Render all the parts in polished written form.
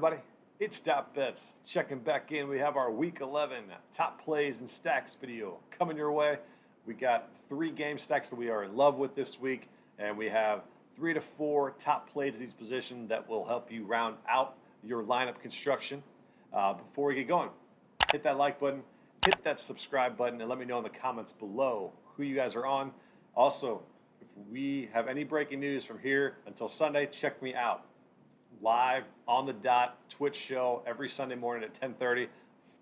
everybody? It's Top Bets. Checking back in. We have our Week 11 Top Plays and Stacks video coming your way. We got 3 game stacks that we are in love with this week, and we have 3 to 4 top plays at each position that will help you round out your lineup construction. Before we get going, hit that like button, hit that subscribe button, and let me know in the comments below who you guys are on. Also, if we have any breaking news from here until Sunday, check me out. Live on the dot Twitch show every Sunday morning at 10:30.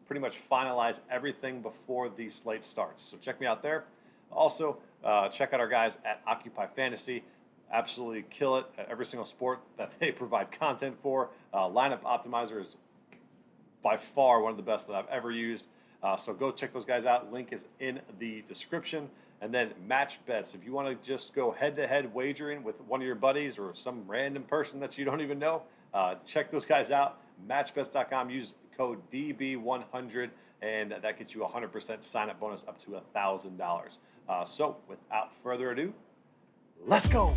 Pretty much finalize everything before the slate starts. So check me out there. Also, check out our guys at Occupy Fantasy. Absolutely kill it at every single sport that they provide content for. Lineup Optimizer is by far one of the best that I've ever used. So go check those guys out. Link is in the description. And then match bets. If you want to just go head-to-head wagering with one of your buddies or some random person that you don't even know, check those guys out. Matchbets.com. Use code DB100, and that gets you a 100% sign-up bonus up to $1,000. So without further ado, let's go.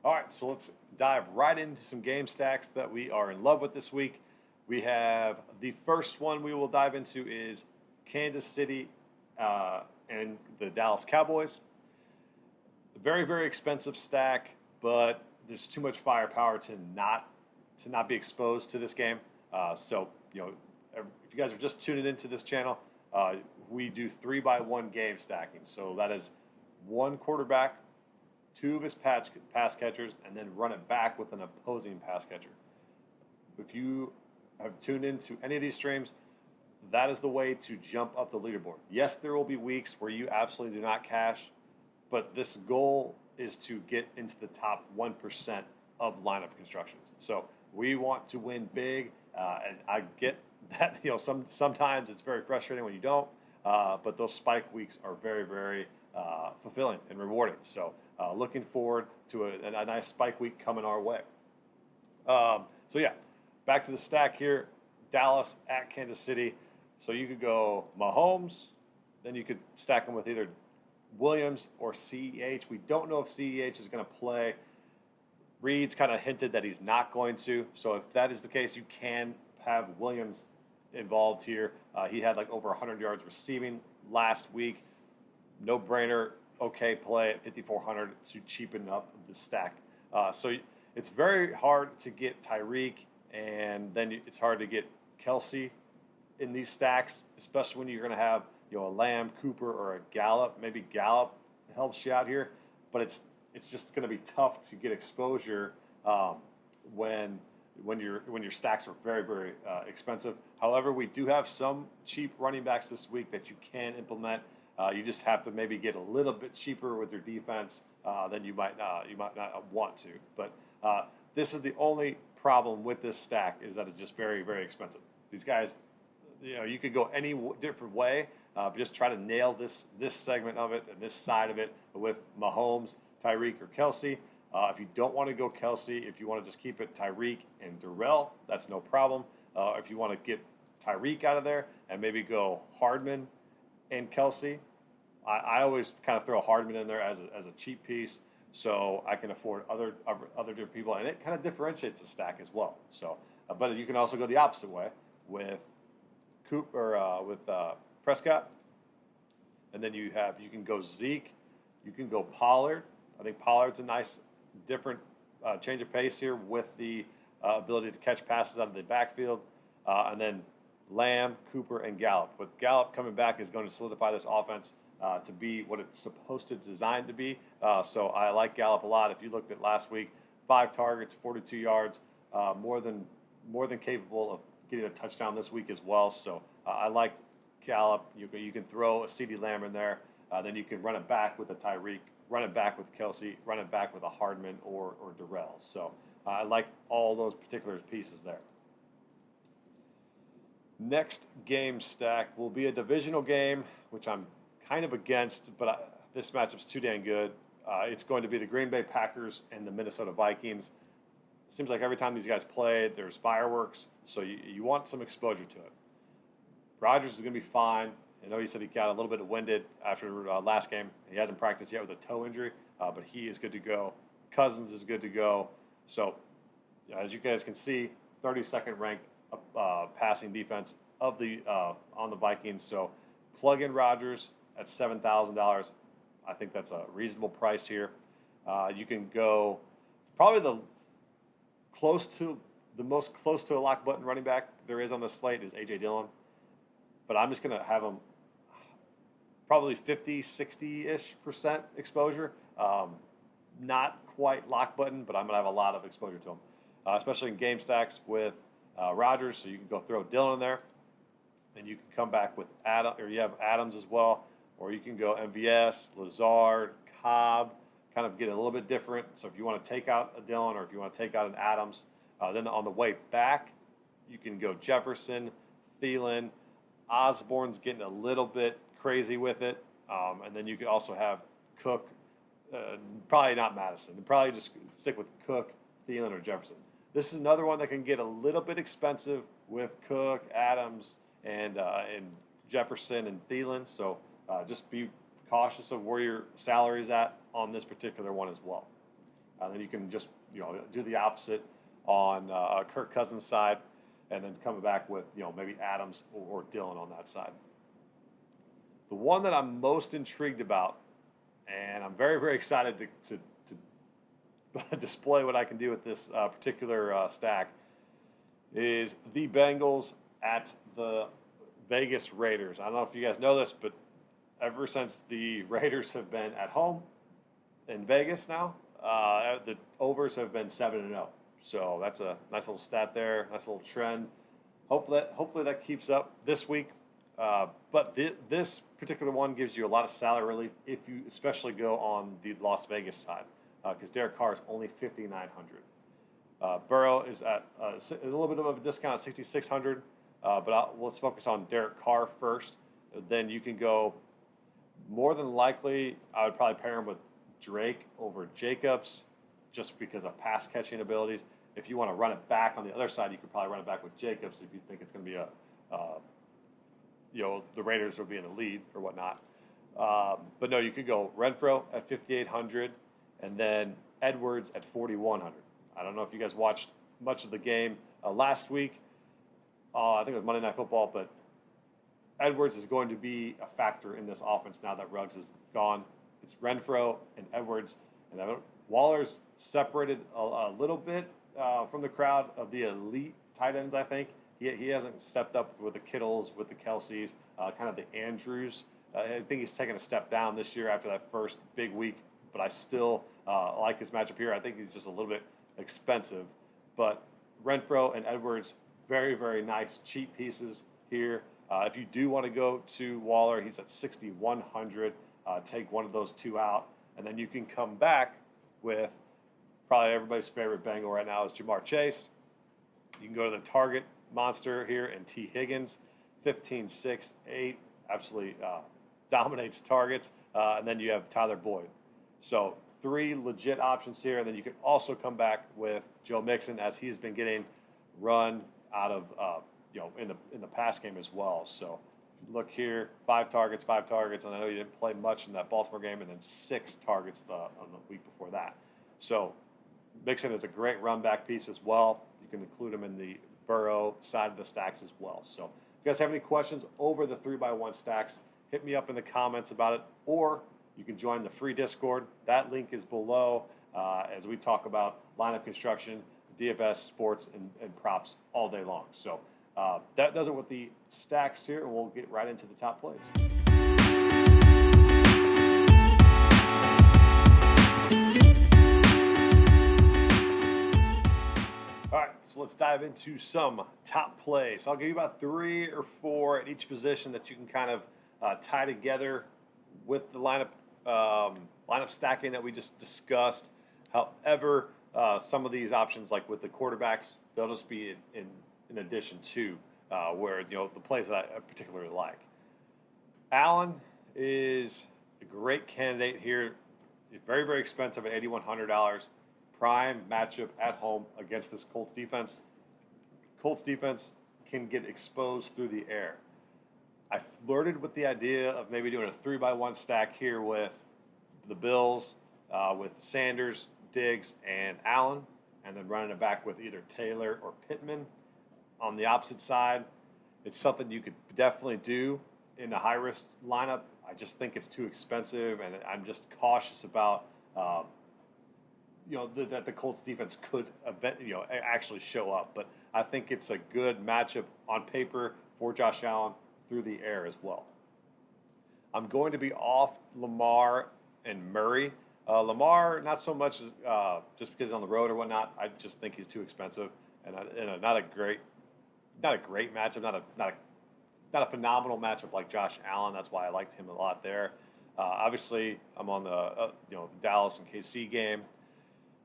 All right, so let's dive right into some game stacks that we are in love with this week. We have the first one we will dive into is Kansas City and the Dallas Cowboys. A very, very expensive stack, but there's too much firepower to not be exposed to this game. So, you know, if you guys are just tuning into this channel, we do 3x1 game stacking. So that is 1 quarterback, 2 of his pass catchers, and then run it back with an opposing pass catcher. If you have tuned into any of these streams, that is the way to jump up the leaderboard. Yes, there will be weeks where you absolutely do not cash, but this goal is to get into the top 1% of lineup constructions. So we want to win big, and I get that, you know, sometimes it's very frustrating when you don't, but those spike weeks are very, very fulfilling and rewarding. So looking forward to a nice spike week coming our way. So yeah. Back to the stack here, Dallas at Kansas City. So you could go Mahomes, then you could stack them with either Williams or CEH. We don't know if CEH is going to play. Reed's kind of hinted that he's not going to. So if that is the case, you can have Williams involved here. He had like over 100 yards receiving last week. No brainer, okay play at 5,400 to cheapen up the stack. So it's very hard to get Tyreek, and then it's hard to get Kelsey in these stacks, especially when you're going to have, you know, a Lamb, Cooper, or a GALLUP. Maybe GALLUP helps you out here, but it's just going to be tough to get exposure when your stacks are very, very expensive. However, we do have some cheap running backs this week that you can implement. You just have to maybe get a little bit cheaper with your defense than you might not want to. But this is the only problem with this stack, is that it's just very, very expensive. These guys, you know, you could go any different way, but just try to nail this segment of it and this side of it with Mahomes, Tyreek, or Kelsey. If you don't want to go Kelsey, if you want to just keep it Tyreek and Darrell, that's no problem. If you want to get Tyreek out of there and maybe go Hardman and Kelsey, I always kind of throw Hardman in there as a cheap piece, so I can afford other different people, and it kind of differentiates the stack as well. So, but you can also go the opposite way with with Prescott, and then you can go Zeke, you can go Pollard. I think Pollard's a nice different change of pace here with the ability to catch passes out of the backfield, and then Lamb, Cooper, and Gallup. With Gallup coming back is going to solidify this offense to be what it's supposed to designed to be. So I like Gallup a lot. If you looked at last week, 5 targets, 42 yards, more than capable of getting a touchdown this week as well. So I like Gallup. You can throw a CeeDee Lamb in there. Then you can run it back with a Tyreek, run it back with Kelsey, run it back with a Hardman or Darrell. So I like all those particular pieces there. Next game stack will be a divisional game, which I'm kind of against, but this matchup's too dang good. It's going to be the Green Bay Packers and the Minnesota Vikings. It seems like every time these guys play, there's fireworks, so you want some exposure to it. Rodgers is going to be fine. I know he said he got a little bit winded after last game. He hasn't practiced yet with a toe injury, but he is good to go. Cousins is good to go. So, as you guys can see, 32nd ranked passing defense of the on the Vikings. So, plug in Rodgers at $7,000. I think that's a reasonable price here. You can go probably the most close to a lock button running back there is on the slate is A.J. Dillon. But I'm just going to have him probably 50, 60-ish% exposure. Not quite lock button, but I'm going to have a lot of exposure to him, especially in game stacks with Rodgers. So you can go throw Dillon in there, and you can come back with Adam, or you have Adams as well, or you can go MVS, Lazard, Cobb, kind of get a little bit different. So if you want to take out a Dillon or if you want to take out an Adams, then on the way back, you can go Jefferson, Thielen. Osborne's getting a little bit crazy with it. And then you could also have Cook, probably not Madison. And probably just stick with Cook, Thielen, or Jefferson. This is another one that can get a little bit expensive with Cook, Adams, and Jefferson and Thielen. So just be cautious of where your salary is at on this particular one as well. And then you can just do the opposite on Kirk Cousins' side, and then come back with maybe Adams or Dillon on that side. The one that I'm most intrigued about, and I'm very, very excited to display what I can do with this particular stack, is the Bengals at the Vegas Raiders. I don't know if you guys know this, but ever since the Raiders have been at home in Vegas now, the overs have been 7-0. So that's a nice little stat there, nice little trend. Hopefully that keeps up this week. But this particular one gives you a lot of salary relief if you especially go on the Las Vegas side, because Derek Carr is only $5,900. Burrow is at a little bit of a discount at $6,600. But let's focus on Derek Carr first. Then you can go, more than likely, I would probably pair him with Drake over Jacobs, just because of pass catching abilities. If you want to run it back on the other side, you could probably run it back with Jacobs if you think it's going to be the Raiders will be in the lead or whatnot. But no, you could go Renfro at $5,800 and then Edwards at $4,100. I don't know if you guys watched much of the game last week. I think it was Monday Night Football, but Edwards is going to be a factor in this offense now that Ruggs is gone. It's Renfro and Edwards, and Waller's separated a little bit from the crowd of the elite tight ends, I think. He hasn't stepped up with the Kittles, with the Kelseys, kind of the Andrews. I think he's taken a step down this year after that first big week, but I still like his matchup here. I think he's just a little bit expensive. But Renfro and Edwards, very, very nice, cheap pieces here. If you do want to go to Waller, he's at $6,100. Take one of those two out, and then you can come back with probably everybody's favorite Bengal right now is Jamar Chase. You can go to the target monster here and T. Higgins, 15, 6, 8, absolutely dominates targets. And then you have Tyler Boyd. So 3 legit options here, and then you can also come back with Joe Mixon, as he's been getting run out of in the pass game as well. So look here, 5 targets, and I know you didn't play much in that Baltimore game, and then 6 targets on the week before that. So Mixon is a great run back piece as well. You can include him in the Burrow side of the stacks as well. So if you guys have any questions over the 3x1 stacks, hit me up in the comments about it, or you can join the free Discord. That link is below as we talk about lineup construction, DFS, sports, and props all day long. So that does it with the stacks here, and we'll get right into the top plays. All right, so let's dive into some top plays. So I'll give you about 3 or 4 at each position that you can kind of tie together with the lineup stacking that we just discussed. However, some of these options, like with the quarterbacks, they'll just be in addition to where the plays that I particularly like. Allen is a great candidate here. Very, very expensive at $8,100. Prime matchup at home against this Colts defense. Colts defense can get exposed through the air. I flirted with the idea of maybe doing a 3x1 stack here with the Bills, with Sanders, Diggs, and Allen, and then running it back with either Taylor or Pittman on the opposite side. It's something you could definitely do in a high-risk lineup. I just think it's too expensive, and I'm just cautious about that the Colts defense could actually show up. But I think it's a good matchup on paper for Josh Allen through the air as well. I'm going to be off Lamar and Murray. Lamar, not so much just because he's on the road or whatnot. I just think he's too expensive, and not a great matchup, not a phenomenal matchup like Josh Allen. That's why I liked him a lot there. Obviously, I'm on the the Dallas and KC game,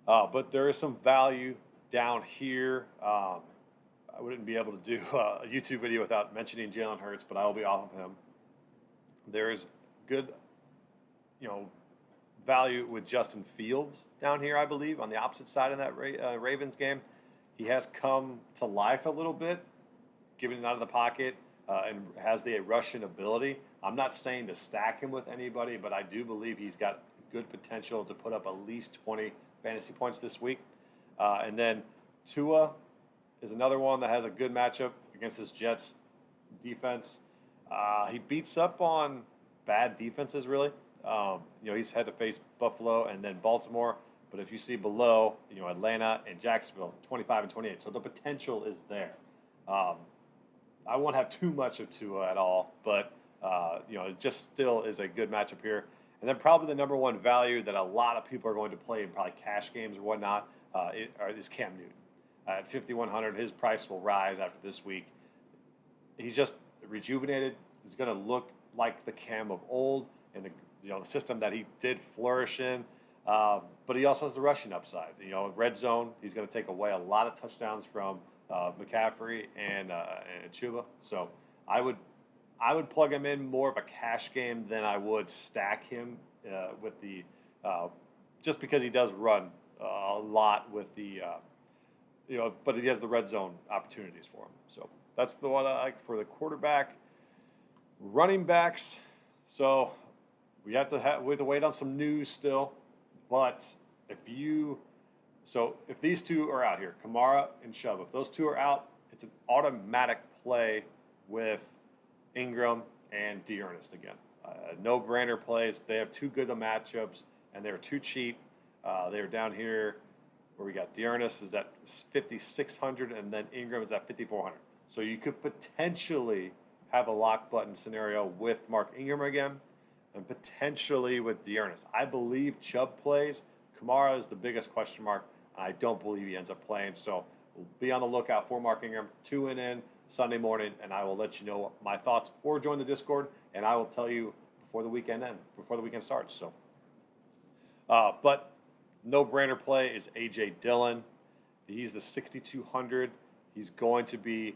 but there is some value down here. I wouldn't be able to do a YouTube video without mentioning Jalen Hurts, but I will be off of him. There is good, value with Justin Fields down here, I believe, on the opposite side of that Ravens game. He has come to life a little bit, giving it out of the pocket, and has the Russian ability. I'm not saying to stack him with anybody, but I do believe he's got good potential to put up at least 20 fantasy points this week. And then Tua is another one that has a good matchup against this Jets defense. He beats up on bad defenses, really. He's had to face Buffalo and then Baltimore. But if you see below, Atlanta and Jacksonville, 25 and 28. So the potential is there. I won't have too much of Tua at all, but, it just still is a good matchup here. And then probably the number one value that a lot of people are going to play in probably cash games or whatnot is Cam Newton. At 5,100, his price will rise after this week. He's just rejuvenated. He's going to look like the Cam of old and the system that he did flourish in. But he also has the rushing upside. Red zone, he's going to take away a lot of touchdowns from McCaffrey and Chuba. So I would plug him in more of a cash game than I would stack him with the just because he does run a lot with the but he has the red zone opportunities for him. So that's the one I like for the quarterback. Running backs. So we have to wait on some news still, but if these two are out here, Kamara and Chubb, if those two are out, it's an automatic play with Ingram and D'Ernest again. No-brainer plays. They have too good of matchups, and they're too cheap. They're down here where we got D'Ernest is at 5,600, and then Ingram is at 5,400. So you could potentially have a lock button scenario with Mark Ingram again, and potentially with D'Ernest. I believe Chubb plays. Kamara is the biggest question mark. I don't believe he ends up playing. So we'll be on the lookout for Mark Ingram, tune in Sunday morning, and I will let you know my thoughts, or join the Discord, and I will tell you before the weekend starts. So, but no-brainer play is A.J. Dillon. He's the 6,200. He's going to be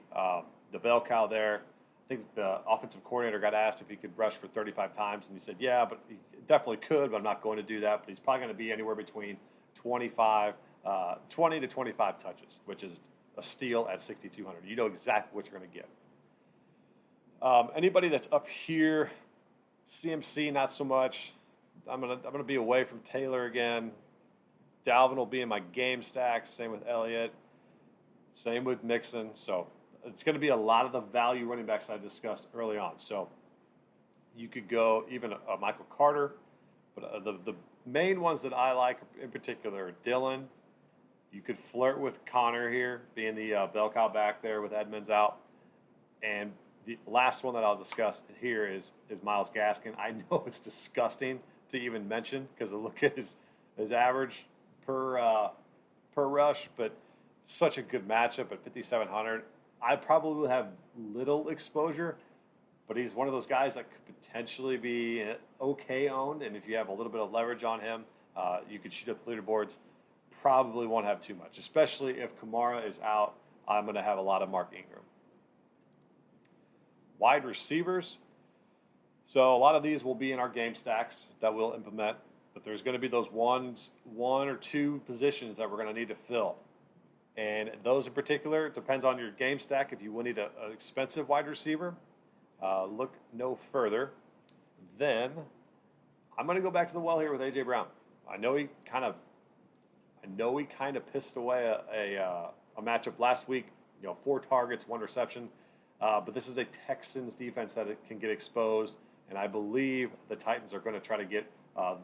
the bell cow there. I think the offensive coordinator got asked if he could rush for 35 times, and he said, yeah, but he definitely could, but I'm not going to do that. But he's probably going to be anywhere between 20 to 25 touches, which is a steal at 6,200. You know exactly what you're going to get. Anybody that's up here, CMC, not so much. I'm gonna be away from Taylor again. Dalvin will be in my game stack. Same with Elliott. Same with Mixon. So it's going to be a lot of the value running backs I discussed early on. So you could go even a Michael Carter, but the main ones that I like in particular are Dillon. You could flirt with Connor here, being the bell cow back there with Edmonds out. And the last one that I'll discuss here is Myles Gaskin. I know it's disgusting to even mention because look at his average per rush, but such a good matchup at 5,700. I probably will have little exposure, but he's one of those guys that could potentially be okay owned, and if you have a little bit of leverage on him, you could shoot up the leaderboards. Probably won't have too much, especially if Kamara is out. I'm going to have a lot of Mark Ingram. Wide receivers. So a lot of these will be in our game stacks that we'll implement, but there's going to be those one or two positions that we're going to need to fill. And those in particular, depends on your game stack. If you will need an expensive wide receiver, look no further. Then I'm going to go back to the well here with A.J. Brown. I know he kind of I know he kind of pissed away a matchup last week. 4 targets, 1 reception. But this is a Texans defense that it can get exposed, and I believe the Titans are going to try to get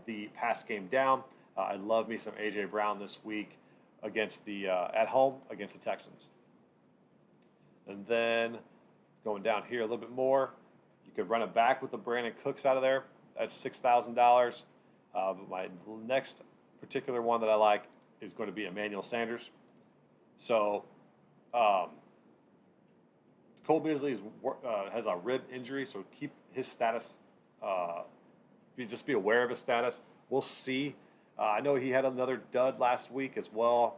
the pass game down. I love me some A.J. Brown this week against the at home against the Texans. And then going down here a little bit more, you could run it back with the Brandon Cooks out of there. That's $6,000. But my next particular one that I like is going to be Emmanuel Sanders. So Cole Beasley has a rib injury, so keep his status. Just be aware of his status. We'll see. I know he had another dud last week as well,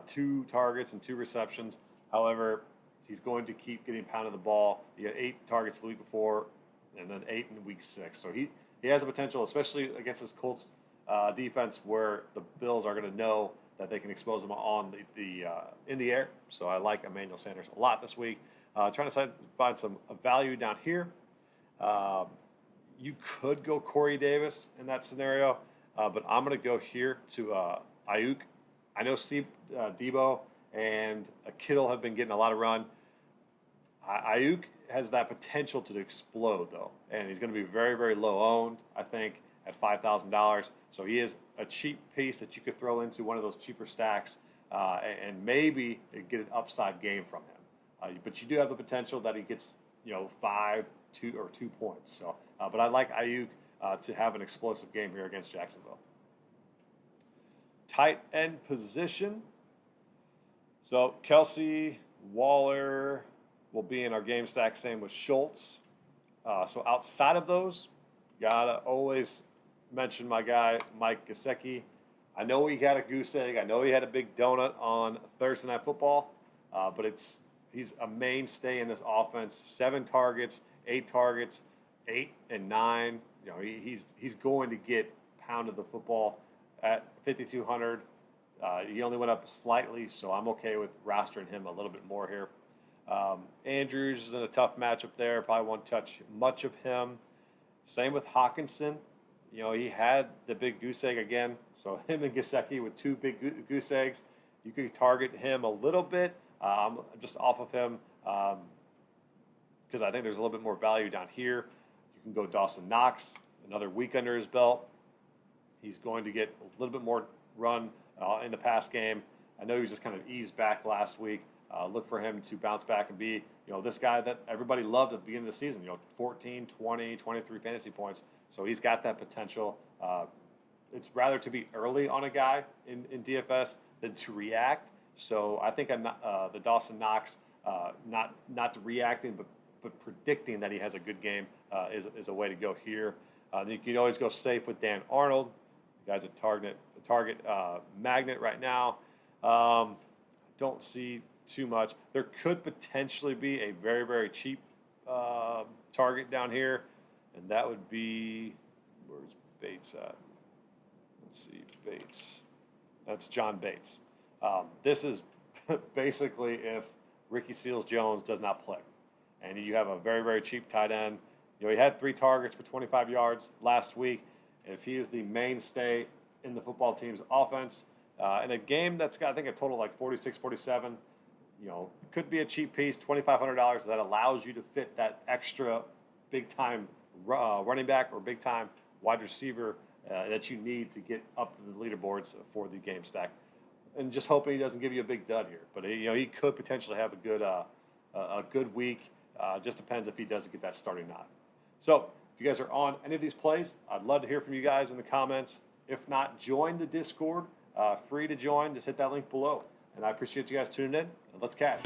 2 targets and 2 receptions. However, he's going to keep getting pounded the ball. He had 8 targets the week before, and then 8 in week 6. So he has the potential, especially against this Colts defense, where the Bills are going to know that they can expose him on in the air. So I like Emmanuel Sanders a lot this week. Trying to find some value down here. You could go Corey Davis in that scenario, but I'm going to go here to AIYUK. I know Debo and Kittle have been getting a lot of run. AIYUK has that potential to explode, though, and he's going to be very, very low owned, I think, at $5,000. So he is a cheap piece that you could throw into one of those cheaper stacks and maybe get an upside game from him. But you do have the potential that he gets, 5, 2 points. So, but I like AIYUK to have an explosive game here against Jacksonville. Tight end position. So Kelsey, Waller will be in our game stack. Same with Schultz. So outside of those, gotta always mention my guy Mike Gesicki. I know he got a goose egg. I know he had a big donut on Thursday Night Football, but he's a mainstay in this offense. 7 targets, 8 targets, 8 and 9. He's going to get pounded the football at 5,200. He only went up slightly, so I'm okay with rostering him a little bit more here. Andrews is in a tough matchup there. Probably won't touch much of him. Same with Hockenson. He had the big goose egg again. So him and Gesicki with 2 big goose eggs. You could target him a little bit, just off of him, because I think there's a little bit more value down here. You can go Dawson Knox, another week under his belt. He's going to get a little bit more run in the pass game. I know he was just kind of eased back last week. Look for him to bounce back and be, this guy that everybody loved at the beginning of the season, 14, 20, 23 fantasy points. So he's got that potential. It's rather to be early on a guy in DFS than to react. So I think the Dawson Knox, not reacting, but predicting that he has a good game is a way to go here. You can always go safe with Dan Arnold. The guy's a target magnet right now. Don't see too much. There could potentially be a very, very cheap target down here, and that would be, where's Bates at? Let's see, Bates. That's John Bates. This is basically if Ricky Seals-Jones does not play, and you have a very, very cheap tight end. He had 3 targets for 25 yards last week. If he is the mainstay in the football team's offense, in a game that's got, I think, a total like 46, 47, could be a cheap piece, $2,500 that allows you to fit that extra big-time running back or big-time wide receiver that you need to get up to the leaderboards for the game stack. And just hoping he doesn't give you a big dud here. But, he could potentially have a good week. Just depends if he doesn't get that starting nod. So if you guys are on any of these plays, I'd love to hear from you guys in the comments. If not, join the Discord. Free to join. Just hit that link below. And I appreciate you guys tuning in. And let's cash.